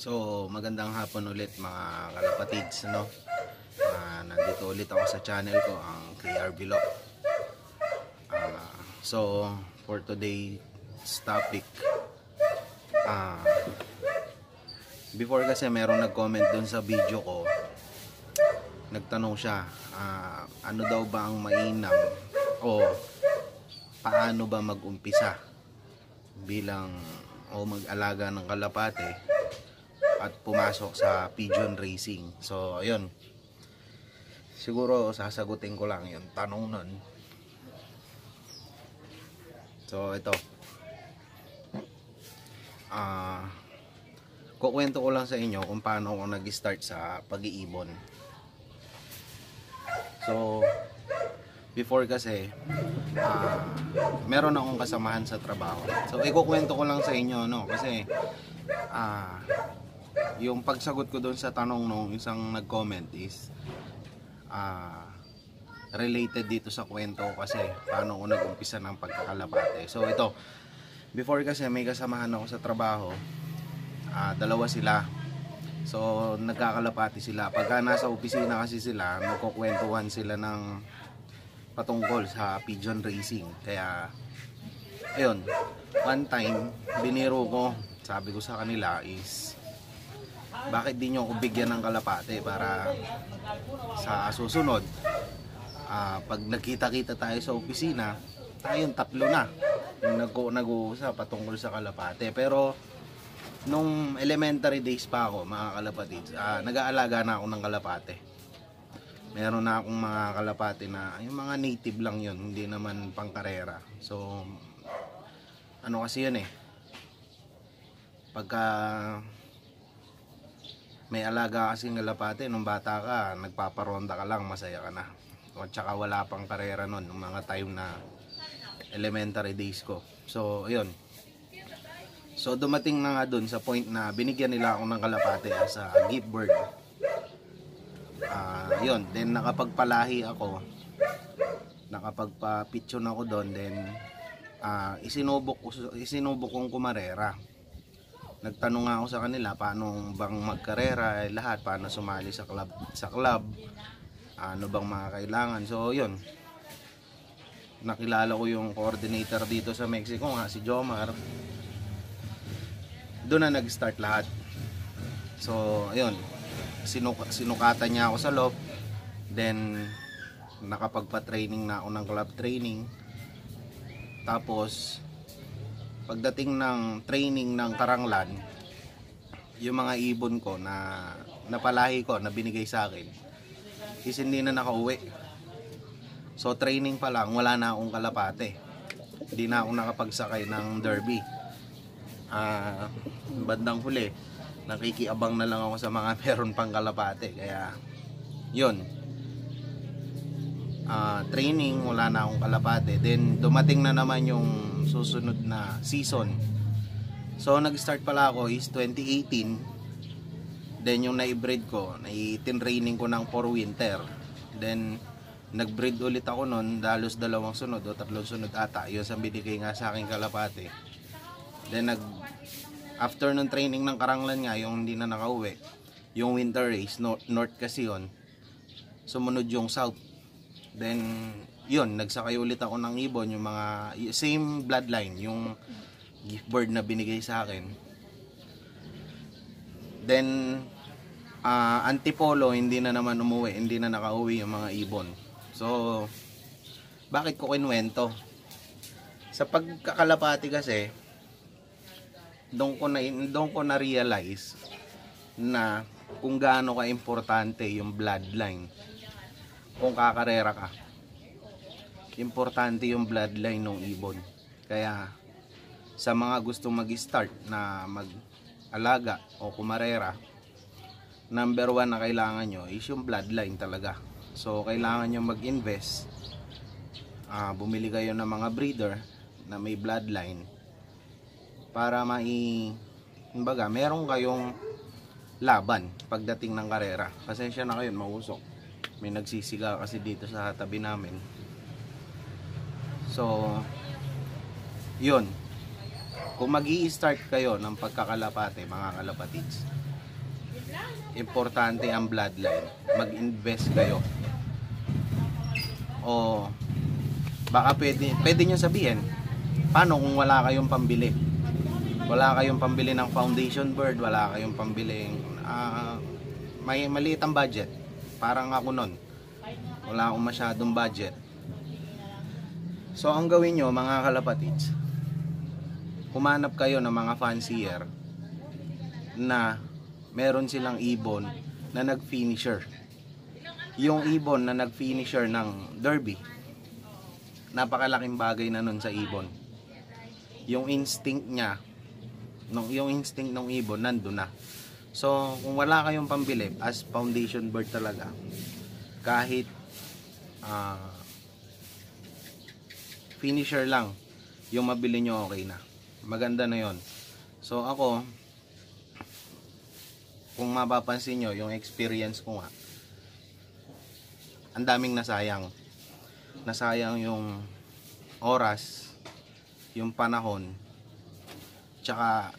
So, magandang hapon ulit mga kalapatids, no? Nandito ulit ako sa channel ko, ang KR Vlog. So, for today's topic, before kasi merong nag-comment dun sa video ko. Nagtanong siya, ano daw ba ang mainam o paano ba mag-umpisa bilang o mag-alaga ng kalapate at pumasok sa pigeon racing. So ayun, siguro sasagutin ko lang yung tanong nun. So ito, kukwento ko lang sa inyo kung paano ako nag-start sa pag-iibon. So before kasi meron akong kasamahan sa trabaho. So ikukwento ko lang sa inyo, no, kasi yung pagsagot ko doon sa tanong nung isang nag-comment is related dito sa kwento ko kasi paano ko nag-umpisa ng pagkakalapate. So ito, before kasi may kasamahan ako sa trabaho, dalawa sila. So nagkakalapati sila. Pagka nasa opisina kasi sila, nagkukwentuhan sila ng patungkol sa pigeon racing. Kaya ayun, one time biniro ko, sabi ko sa kanila is, bakit di nyo ako bigyan ng kalapate para sa susunod, pag nagkita-kita tayo sa opisina, tayong tatlo na yung nag-uusap patungkol sa kalapate. Pero nung elementary days pa ako, mga kalapatids, nag-aalaga na ako ng kalapate. Meron na akong mga kalapate na yung mga native lang yun, hindi naman pang karera. So ano kasi yun pagka may alaga kasing kalapate nung bata ka, nagpaparonda ka lang, masaya ka na. O tsaka wala pang karera nun, nung mga time na elementary days ko. So ayun, so dumating na nga dun sa point na binigyan nila ako ng kalapate as a gift bird. Yun, then nakapagpalahi ako, nakapagpa-pitchon ako doon, then isinubok kong kumarera. Nagtanong nga ako sa kanila paano bang magkarera, lahat, paano sumali sa club, ano bang mga kailangan. So yun, nakilala ko yung coordinator dito sa Mexico nga, si Jomar. Doon na nag-start lahat. So ayun, sinukatan niya ako sa loob, then nakapagpa-training na ako ng club training. Tapos pagdating ng training ng Karanglan, yung mga ibon ko na napalahi ko, na binigay sa akin, is hindi na nakauwi. So training pa lang, wala na akong kalapate. Hindi na ako nakapagsakay ng derby. Bandang huli, nakikiabang na lang ako sa mga meron pang kalapate. Kaya yun, training, wala na akong kalapate. Then dumating na naman yung susunod na season. So nag-start pala ako is 2018. Then yung na-breed ko, na-training ko ng for winter. Then nag-breed ulit ako nun, dalos dalawang sunod o tatlong sunod ata. Yun sa binigay nga sa aking kalapate. Then after nung training ng Karanglan nga, yung hindi na nakauwi, yung winter race, north kasi yun, sumunod yung south. Then yun, nagsakay ulit ako ng ibon, yung mga same bloodline, yung gift bird na binigay sa akin. Then Antipolo, hindi na naman umuwi, hindi na nakauwi yung mga ibon. So bakit ko kinuwento? Sa pagkakalapati kasi, doon ko na realize na kung gaano ka importante yung bloodline. Kung kakarera ka, importante yung bloodline ng ibon. Kaya sa mga gustong mag-start na mag-alaga o kumarera, number 1 na kailangan nyo is yung bloodline talaga. So kailangan nyo mag-invest, bumili kayo ng mga breeder na may bloodline para kumbaga meron kayong laban pagdating ng karera. Pasensya na kayo, mausok, may nagsisiga kasi dito sa tabi namin. So yun, kung mag-i-start kayo ng pagkakalapate, mga kalapatids, importante ang bloodline, mag-invest kayo. O baka pwede nyo sabihin, paano kung wala kayong pambili? Wala kayong pambili ng foundation bird, wala kayong pambili, may maliit ang budget. Parang ako nun, wala akong masyadong budget. So ang gawin nyo mga kalapatids, humanap kayo ng mga fancier na meron silang ibon na nag-finisher. Yung ibon na nag-finisher ng derby, napakalaking bagay na nun sa ibon. Yung instinct niya, yung instinct ng ibon nandun na. So kung wala kayong pambili as foundation bird talaga, kahit finisher lang yung mabili nyo, okay na, maganda na yon. So ako, kung mapapansin nyo yung experience ko nga, ang daming nasayang yung oras, yung panahon, tsaka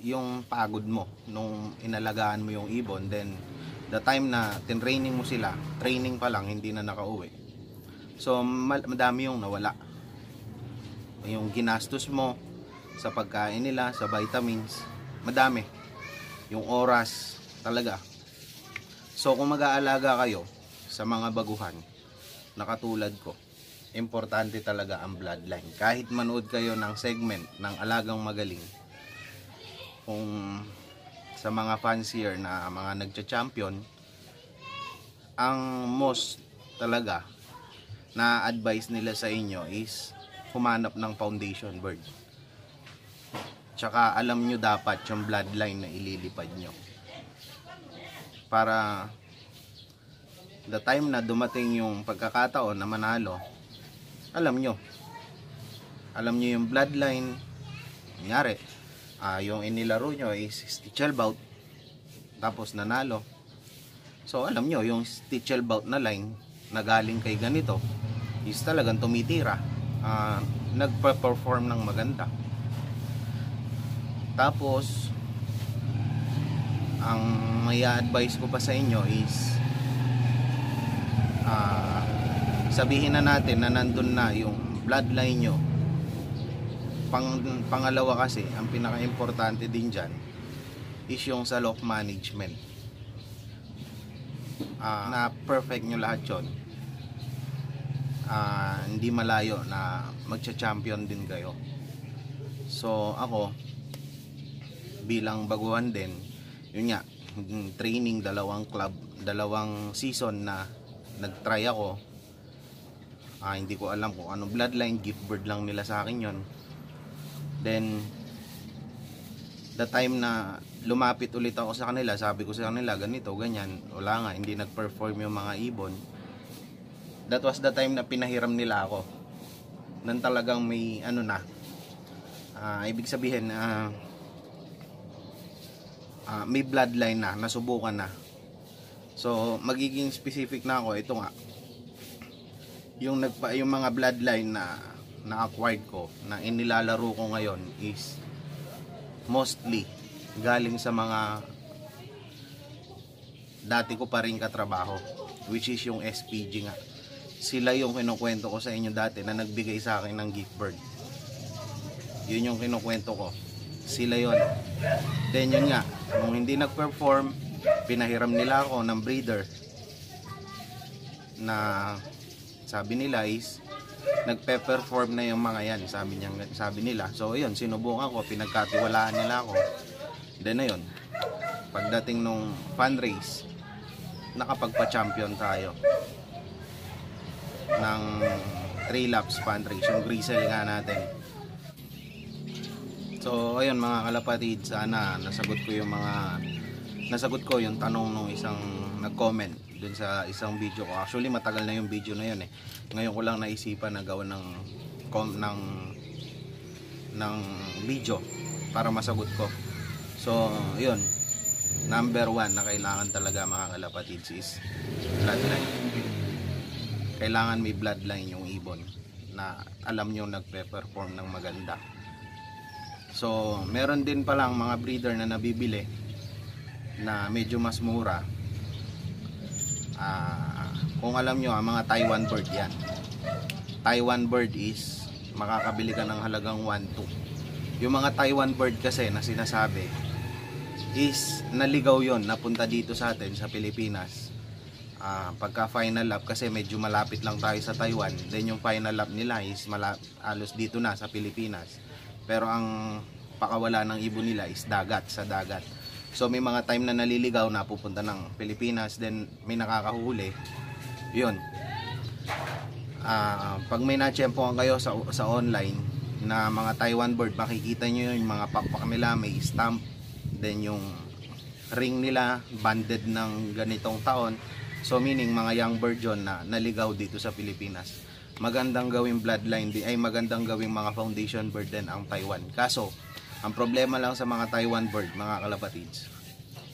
yung pagod mo nung inalagaan mo yung ibon. Then the time na tinraining mo sila, training pa lang, hindi na nakauwi. So madami yung nawala, yung ginastos mo sa pagkain nila, sa vitamins, madami yung oras talaga. So kung mag-aalaga kayo sa mga baguhan na katulad ko, importante talaga ang bloodline. Kahit manood kayo ng segment ng Alagang Magaling, kung sa mga fancier na mga nagcha-champion, ang most talaga na advice nila sa inyo is humanap ng foundation bird. Tsaka alam nyo dapat yung bloodline na ililipad nyo, para the time na dumating yung pagkakataon na manalo, alam nyo yung bloodline. Kunyari, yung inilaro nyo is Stichelbout, tapos nanalo. So alam nyo yung Stichelbout na line na galing kay ganito is talagang tumitira, nagpa-perform ng maganda. Tapos ang may advice ko pa sa inyo is sabihin na natin na nandun na yung bloodline nyo. Pangalawa kasi, ang pinaka-importante din dyan is yung sa lock management. Na perfect nyo lahat yun, hindi malayo na magcha-champion din kayo. So ako bilang baguhan din, yun nga, training, dalawang club, dalawang season na nag-try ako. Hindi ko alam kung anong bloodline, gift bird lang nila sa akin yon. Then the time na lumapit ulit ako sa kanila, sabi ko sa kanila ganito, ganyan, wala nga, hindi nag-perform yung mga ibon. That was the time na pinahiram nila ako, nang talagang may ano na, ibig sabihin may bloodline na, nasubukan na. So magiging specific na ako. Ito nga, yung mga bloodline na acquired ko, na inilalaro ko ngayon, is mostly galing sa mga dati ko pa rin katrabaho, which is yung SPG nga. Sila yung kinukwento ko sa inyo dati na nagbigay sa akin ng gift bird. Yun yung kinukwento ko, sila yon. Then yun nga, nung hindi nag-perform, pinahiram nila ako ng breeder na sabi nila is nagpe-perform na yung mga yan, sabi nila. So yun, sinubukan ko, pinagkatiwalaan nila ako. Then na yun, pagdating nung fundraise, nakapagpa-champion tayo ng 3 laps fundraise, yung Grisel nga natin. So ayun mga kalapatid, sana nasagot ko yung tanong ng isang nag-comment dun sa isang video ko. Actually matagal na yung video na yun eh. Ngayon ko lang naisipan na gawa ng video para masagot ko. So yun, number 1 na kailangan talaga mga kalapatid is bloodline. Kailangan may bloodline yung ibon na alam nyo nagpe-perform ng maganda. So meron din palang mga breeder na nabibili na medyo mas mura. Kung alam nyo, mga Taiwan bird yan. Taiwan bird is makakabili ka ng halagang 1-2. Yung mga Taiwan bird kasi na sinasabi is naligaw yon, napunta dito sa atin sa Pilipinas. Pagka final lap, kasi medyo malapit lang tayo sa Taiwan, then yung final lap nila is alos dito na sa Pilipinas, pero ang pakawala ng ibon nila is dagat, sa dagat. So may mga time na naliligaw na pupunta ng Pilipinas, then may nakakahuli yun. Pag may natsyempohan kayo sa online na mga Taiwan bird, makikita nyo yung mga pakpak nila, may stamp, then yung ring nila banded ng ganitong taon. So meaning mga young bird yun na naligaw dito sa Pilipinas. Magandang gawing bloodline din, ay magandang gawing mga foundation bird din ang Taiwan. Kaso ang problema lang sa mga Taiwan bird, mga kalapatids,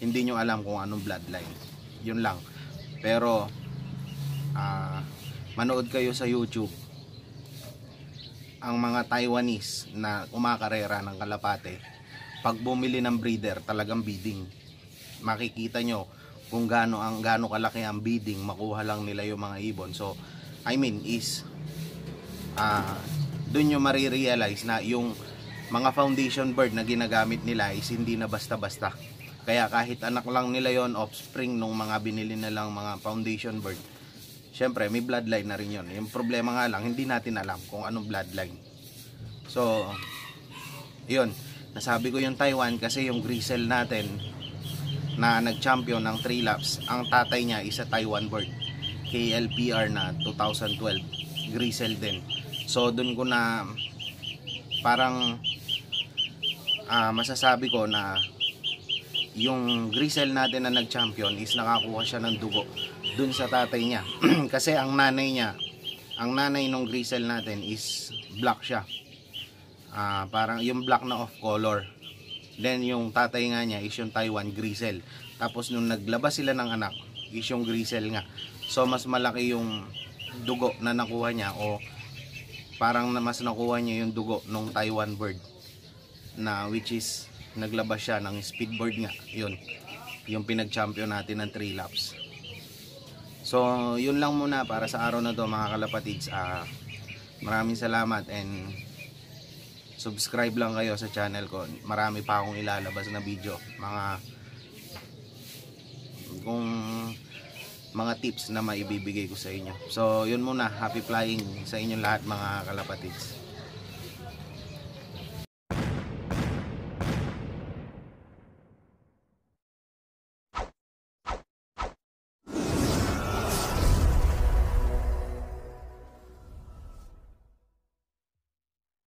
hindi nyo alam kung anong bloodline, yun lang. Pero manood kayo sa YouTube, ang mga Taiwanese na kumakarera ng kalapate, pag bumili ng breeder, talagang bidding. Makikita nyo kung gaano kalaki ang bidding, makuha lang nila yung mga ibon. So I mean is dun nyo marirealize na yung mga foundation bird na ginagamit nila is hindi na basta-basta. Kaya kahit anak lang nila yon, offspring nung mga binili na lang mga foundation bird, syempre may bloodline na rin yon. Yung problema nga lang, hindi natin alam kung anong bloodline. So yun, nasabi ko yung Taiwan kasi yung grisel natin na nag-champion ng 3 laps, ang tatay niya is a Taiwan bird, KLPR na 2012, grisel din. So dun ko na parang masasabi ko na yung grisel natin na nag-champion is nakakuha siya ng dugo dun sa tatay niya. Kasi ang nanay nung grisel natin is black siya, parang yung black na off color. Then yung tatay nga niya is yung Taiwan grisel. Tapos nung naglabas sila ng anak is yung grisel nga. So mas malaki yung dugo na nakuha niya, o parang mas nakuha niya yung dugo nung Taiwan bird na which is naglabas siya ng speedbird nga. Yun, yung pinag-champion natin ng 3 laps. So yun lang muna para sa araw na to, mga kalapatids. Maraming salamat, and subscribe lang kayo sa channel ko. Marami pa akong ilalabas na video, mga tips na maibibigay ko sa inyo. So yun muna, happy flying sa inyo lahat, mga kalapatids.